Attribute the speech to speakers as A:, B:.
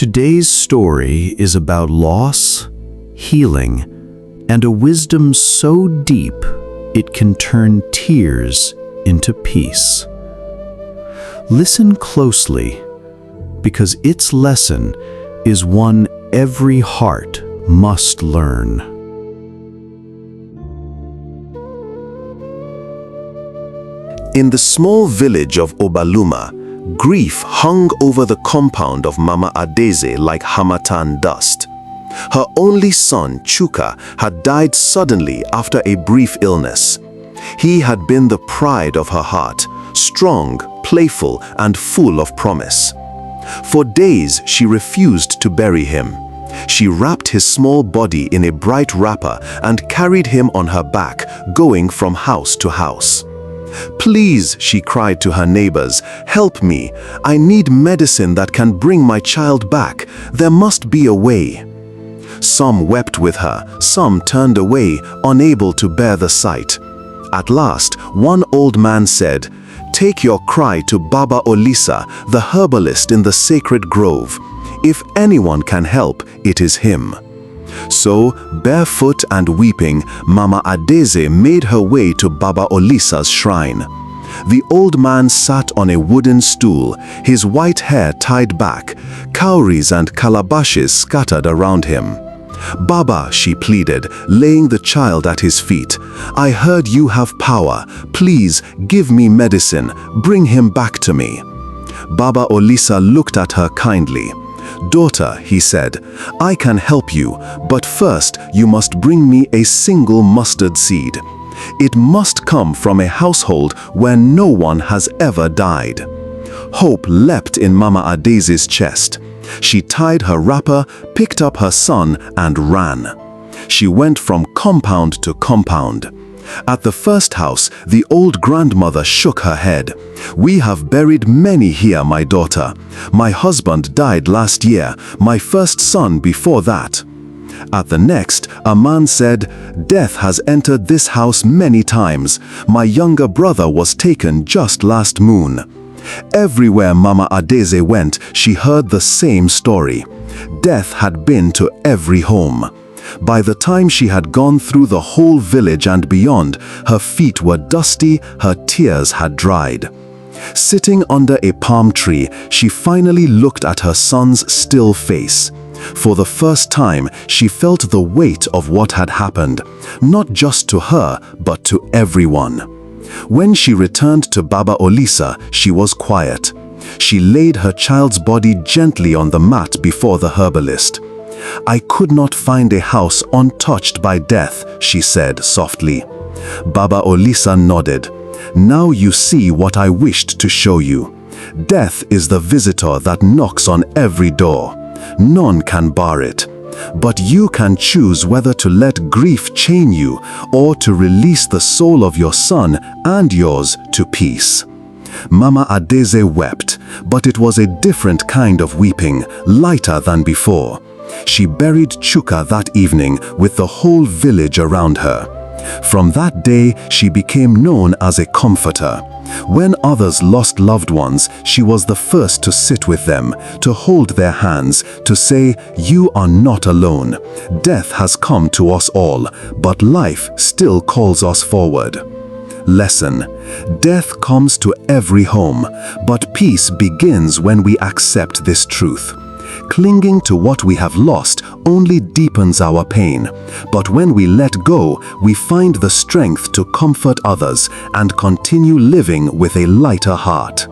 A: Today's story is about loss, healing, and a wisdom so deep it can turn tears into peace. Listen closely, because its lesson is one every heart must learn.
B: In the small village of Obaluma, grief hung over the compound of Mama Adeze like harmattan dust. Her only son, Chuka, had died suddenly after a brief illness. He had been the pride of her heart, strong, playful, and full of promise. For days, she refused to bury him. She wrapped his small body in a bright wrapper and carried him on her back, going from house to house. "Please," she cried to her neighbors, "help me. I need medicine that can bring my child back. There must be a way." Some wept with her, some turned away, unable to bear the sight. At last, one old man said, "Take your cry to Baba Olisa, the herbalist in the sacred grove. If anyone can help, it is him." So, barefoot and weeping, Mama Adeze made her way to Baba Olisa's shrine. The old man sat on a wooden stool, his white hair tied back, cowries and calabashes scattered around him. "Baba," she pleaded, laying the child at his feet, "I heard you have power. Please, give me medicine. Bring him back to me." Baba Olisa looked at her kindly. "Daughter," he said, "I can help you, but first you must bring me a single mustard seed. It must come from a household where no one has ever died." Hope leapt in Mama Adeze's chest. She tied her wrapper, picked up her son, and ran. She went from compound to compound. At the first house, the old grandmother shook her head. "We have buried many here, my daughter. My husband died last year, my first son before that." At the next, a man said, "Death has entered this house many times. My younger brother was taken just last moon." Everywhere Mama Adeze went, she heard the same story. Death had been to every home. By the time she had gone through the whole village and beyond, her feet were dusty, her tears had dried. Sitting under a palm tree, she finally looked at her son's still face. For the first time, she felt the weight of what had happened, not just to her, but to everyone. When she returned to Baba Olisa, she was quiet. She laid her child's body gently on the mat before the herbalist. "I could not find a house untouched by death," she said softly. Baba Olisa nodded. "Now you see what I wished to show you. Death is the visitor that knocks on every door. None can bar it. But you can choose whether to let grief chain you or to release the soul of your son and yours to peace." Mama Adeze wept, but it was a different kind of weeping, lighter than before. She buried Chuka that evening with the whole village around her. From that day, she became known as a comforter. When others lost loved ones, she was the first to sit with them, to hold their hands, to say, "You are not alone. Death has come to us all, but life still calls us forward." Lesson: death comes to every home, but peace begins when we accept this truth. Clinging to what we have lost only deepens our pain, but when we let go, we find the strength to comfort others and continue living with a lighter heart.